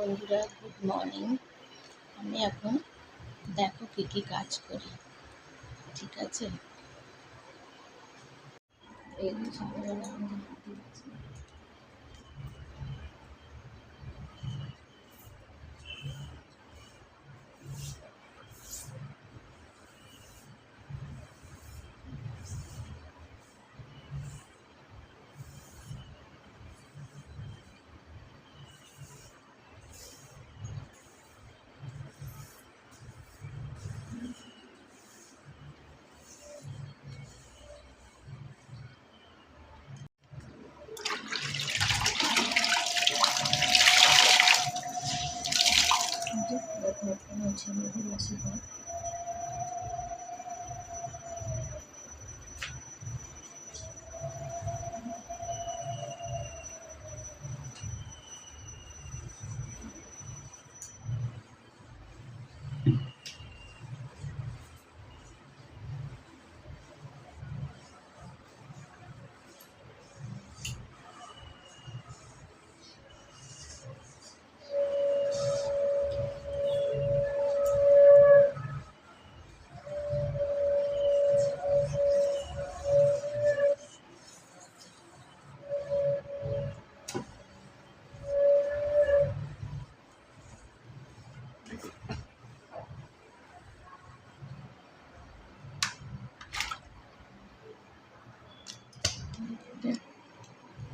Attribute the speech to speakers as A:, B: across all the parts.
A: বন্ধুরা, good morning. আমি এখন দেখো কী কাজ করি, ঠিক আছে? এই যে সকালবেলা আমাদের হাতে আছে। ঘরটা মুছে নেবো বাসি ঘর।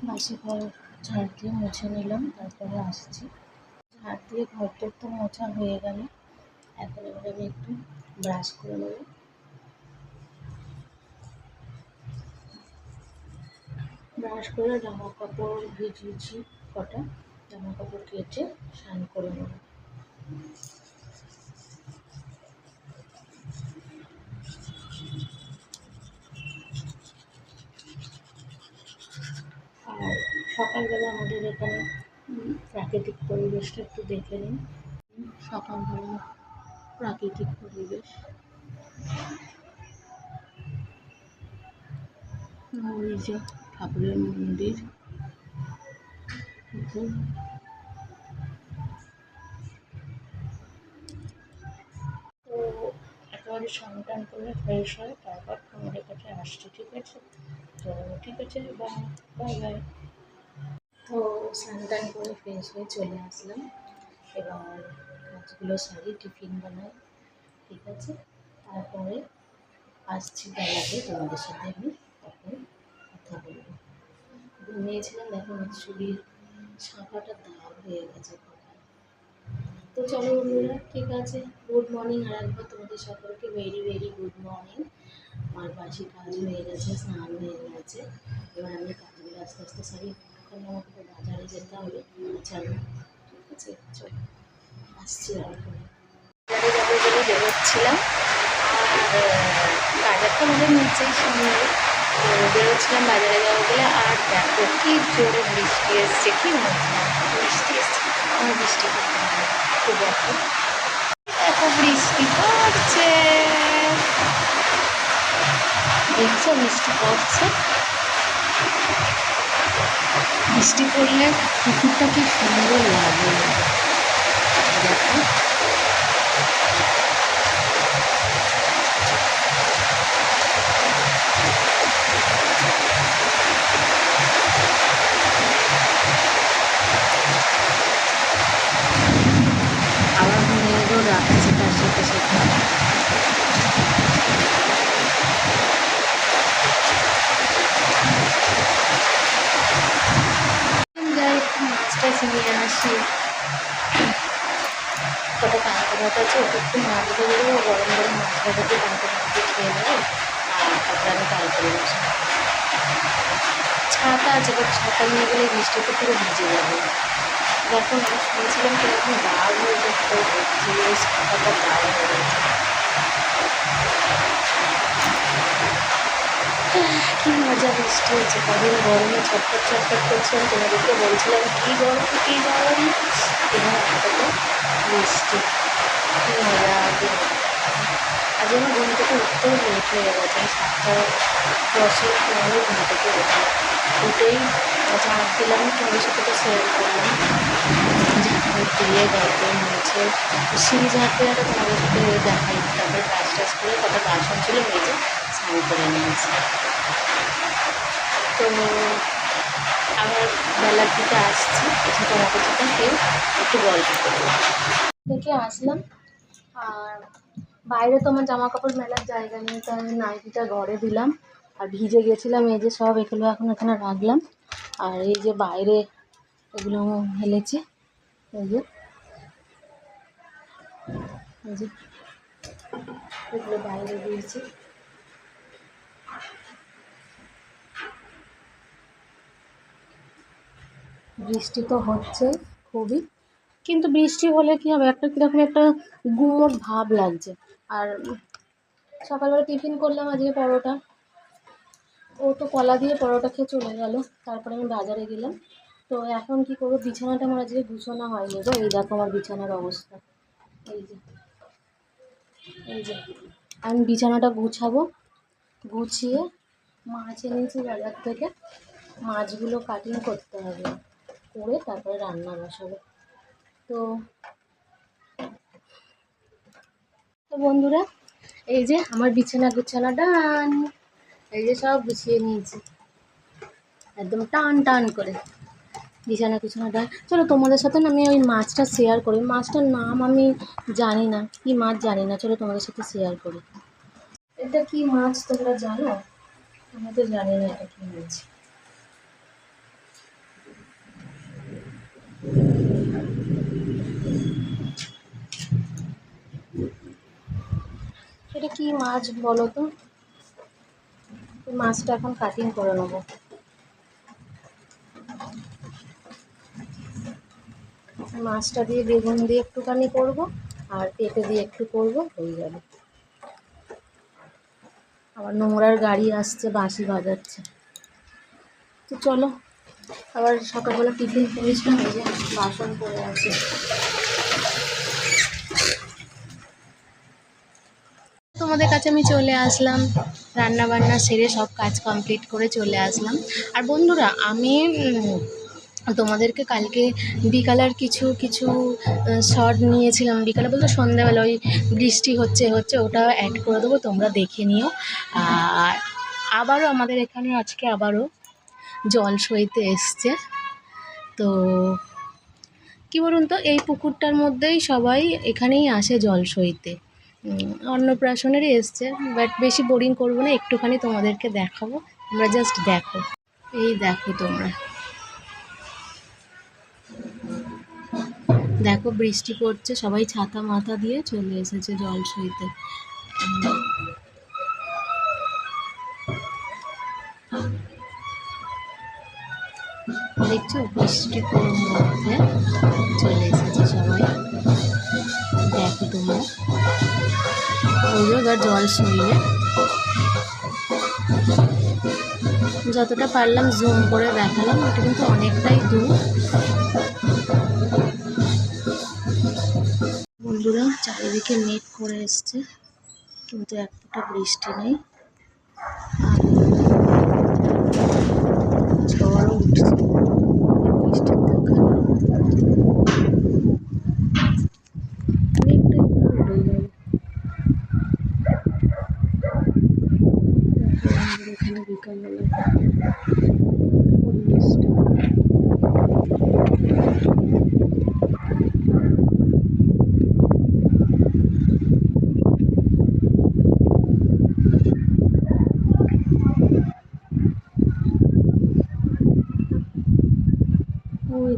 A: বাসি ঘর ঝাড় দিয়ে মুছে নিলাম, তারপরে আসছি। ঝাড় দিয়ে ঘর তো মোছা হয়ে গেল। এখন এবার আমি একটু ব্রাশ করে নেব। ব্রাশ করে জামা কাপড় ভিজিয়েছি, কটা জামা কাপড় কেচে স্নান করে নেব। আর সকালবেলা আমাদের এখানে প্রাকৃতিক পরিবেশটা একটু দেখে নিন। সকালবেলা প্রাকৃতিক পরিবেশ, ওই যে ঠাকুরের মন্দির, তো একেবারে স্নান করে ফ্রেশ হয়, তারপর তোমাদের কাছে আসছি, ঠিক আছে? তো ঠিক আছে, বাই বাই বাই। তো স্নান করে ফ্রেশ হয়ে চলে আসলাম। এবার কাজগুলো সারি, টিফিন বানাই, ঠিক আছে? তারপরে আসছি বেলাতে, তোমাদের সাথে আমি তখন কথা বলবো। ঘুমিয়েছিলাম, দেখো চুরির শাঁখাটা দাগ হয়ে গেছে। তো চলো বন্ধুরা, ঠিক আছে, গুড মর্নিং। আর একবার তোমাদের সকলকে ভেরি ভেরি গুড মর্নিং। আমার বাসি কাজ হয়ে গেছে, স্নান হয়ে গেছে। এবার আমি কাজগুলো আস্তে আস্তে সারি, কারণ আমাকে বাজারে যেতে হবে। চলো, ঠিক আছে, চলো আসছি। আর বাজারে যাবো বলে বেরোচ্ছিলাম, আর বাজার তো আমাদের নিচেই সামনে। বেরোচ্ছিলাম বাজারে যাবো বলে, আর দেখো কি জোরে বৃষ্টি এসছে, কি মজা বৃষ্টি এসছে। আমার বৃষ্টি খুব দেখো, দেখো বৃষ্টি পড়ছে, দেখছো বৃষ্টি পড়ছে। বৃষ্টি পড়লে পুকুরটা কি সুন্দর লাগে, দেখো। আবার মেয়েরও রাখছে তার সাথে সাথে। যাই মাছটা নিয়ে আসি, কটা কাঁকড়া ভাত আছে, ওটা একটু মাছ ভেজে দেবো, গরম গরম মাছ ভাজা দিয়ে কাঁকড়া ভাত দিয়ে খেয়ে নেবো। আর তারপরে আমি কাল করে বসবো। ছাতা আছে, বাট ছাতা নিয়ে গেলে বৃষ্টিতে পুরো ভিজে যাবে। দেখো আমি শুনেছিলাম কিরকম দাগ হয়ে যেত, ছাতাটা দাগ হয়ে গেছে। কি মজা বৃষ্টি হচ্ছে, কদিন গরমে ছটফট ছটফট করছিলাম, তোমাদেরকে বলছিলাম কী গরম কী গরম, এবং এতটা বৃষ্টি, কী মজা। আজ আমার ঘুম থেকে উঠতেও লেট হয়ে গেছে, 7:10 পরে ঘুম থেকে উঠলাম। উঠেই ঝাঁট দিলাম, তোমাদের সাথে তো শেয়ার করলাম, ঝাঁট দিয়ে গল্প নিয়েছে। সিঁড়ি ঝাঁটতে ঝাঁটতে তোমাদের সাথে দেখাই, তারপরে কাজ টাজ করে কটা বাসন ছিল মেজে স্নান করে নিয়েছি। তো আবার বেলার দিকে আসছি, এসে তোমাদের সাথে কেউ একটু গল্প করবো। দেখে আসলাম, আর বাইরে তো আমার জামা কাপড় মেলার জায়গা নেই, তাই নাইটিটা ঘরে দিলাম। আর ভিজে গেছিলাম, এই যে সব এগুলো এখন এখানে রাখলাম। আর এই যে বাইরে এগুলো মেলেছি, এই যে এগুলো বাইরে দিয়েছি। বৃষ্টি তো হচ্ছে খুবই, কিন্তু বৃষ্টি হলে কি হবে, একটা কীরকম একটা গুমোট ভাব লাগছে। আর সকালবেলা টিফিন করলাম আজকে পরোটা, ও তো কলা দিয়ে পরোটা খেয়ে চলে গেল। তারপরে আমি বাজারে গেলাম। তো এখন কি করবো, বিছানাটা আমার আজকে গুছানো হয়নি গো। এই দেখো আমার বিছানার অবস্থা, এই যে আমি বিছানাটা গুছাবো, গুছিয়ে মাছ এনেছি বাজার থেকে, মাছগুলো কাটিং করতে হবে, করে তারপরে রান্না বসাবো। তো বন্ধুরা, এই যে আমার বিছানা গুছানো ডান, এই যে সব গুছিয়ে নিয়েছি একদম টান টান করে বিছানা গুছানো ডান। চলো তোমাদের সাথে না আমি ওই মাছটা শেয়ার করি। মাছটার নাম আমি জানি না, কি মাছ জানি না, চলো তোমাদের সাথে শেয়ার করি। এটা কি মাছ তোমরা জানো? আমি তো জানি না এটা কি মাছ। এটা কি মাছ বলো তো? মাছটা এখন কাটিং করে নেবো। মাছটা দিয়ে বেগুন দিয়ে একটুখানি করব, আর পেঁপে দিয়ে একটু করব, হয়ে যাবে। আবার নোংরার গাড়ি আসছে, বাঁশি বাজাচ্ছে। তো চলো, আবার সকালবেলা টিফিন করেছিলাম, এই যে বাসন পড়ে আছে। তোমাদের কাছে আমি চলে আসলাম, রান্না বান্না সেরে সব কাজ কমপ্লিট করে চলে আসলাম। আর বন্ধুরা, আমি তোমাদেরকে কালকে বিকালের কিছু কিছু শর্ট নিয়েছিলাম, বিকালে বলতে সন্ধ্যাবেলা, ওই বৃষ্টি হচ্ছে ওটা অ্যাড করে দেবো, তোমরা দেখে নিও। আর আবারও আমাদের এখানে আজকে আবারও জল সইতে এসছে। তো কী বলুন তো, এই পুকুরটার মধ্যেই সবাই এখানেই আসে জল সইতে। অন্নপ্রাশনেরই এসছে, বাট বেশি বোরিং করবো না, একটুখানি তোমাদেরকে দেখাবো, তোমরা জাস্ট দেখো। এই দেখো তোমরা, দেখো বৃষ্টি পড়ছে, সবাই ছাতা মাথা দিয়ে চলে এসেছে জল সইতে। দেখছো, বৃষ্টির মধ্যে চলে এসেছে সবাই, দেখো তোমরা। ওই এবার জল সইলে যতটা পারলাম জুম করে দেখালাম, ওটা কিন্তু অনেকটাই দূর। বন্ধুরা, চারিদিকে মেঘ করে এসছে, কিন্তু একটা বৃষ্টি নেই, ঝড়ও উঠছে, বৃষ্টির দেখা মেঘটা উড়ে যাবে। এখানে বিকালবেলা পরিবেশটা ওই